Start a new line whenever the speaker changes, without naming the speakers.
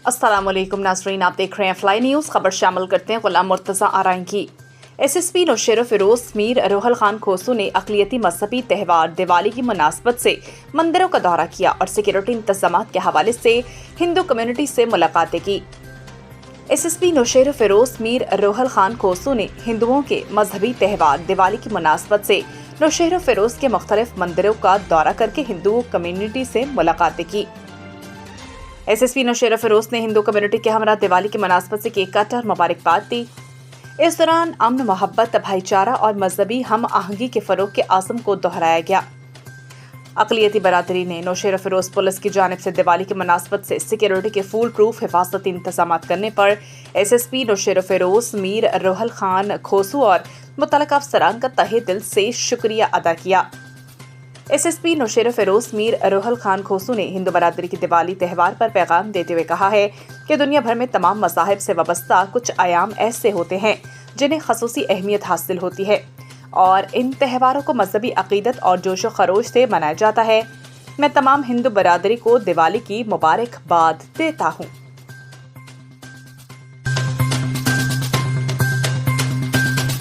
अस्सलाम वालेकुम नाज़रीन, आप देख रहे हैं फ्लाई न्यूज़। खबर शामिल करते हैं गुलाम मुर्तज़ा आराइन की। SSP नौशेर फिरोज मीर रोहल खान खोसू ने अक़लियती मजहबी त्यौहार दिवाली की मुनासबत से मंदिरों का दौरा किया और सिक्योरिटी इंतजाम के हवाले से हिंदू कम्युनिटी से मुलाकातें की। SSP नौशेर फिरोज मीर रोहल खान खोसू ने हिंदुओं के मजहबी त्यौहार दिवाली की मुनासबत से नौशेर फिरोज के मुख्तलिफ मंदिरों का दौरा करके हिंदू कम्युनिटी से मुलाकातें की। SSP नौशेर फिरोज ने हिंदू कम्युनिटी के हमरा दिवाली की मुनासबत से केक काटा और मुबारकबाद दी। इस दौरान अमन, मोहब्बत, भाईचारा और मजहबी हम आहंगी के फरोग के आज़म को दोहराया गया। अक़लियती बरादरी ने नौशेर फिरोज पुलिस की जानिब से दिवाली की मुनासबत से सिक्योरिटी के फुल प्रूफ हिफाजती इंतजाम करने पर SSP नौशेर फिरोज मीर रोहल खान खोसू और मुतल्लिका अफसरान का तहे दिल से शुक्रिया अदा किया। SSP नौशेर फिरोज मीर रोहल खान खोसू ने हिंदू बरादरी की दिवाली त्यौहार पर पैगाम देते हुए कहा है कि दुनिया भर में तमाम मज़ाहिब से वाबस्ता कुछ आयाम ऐसे होते हैं जिन्हें ख़ुसूसी अहमियत हासिल होती है और इन त्यौहारों को मजहबी अक़ीदत और जोश व खरोश से मनाया जाता है। मैं तमाम हिंदू बरादरी को दिवाली की मुबारकबाद देता हूँ।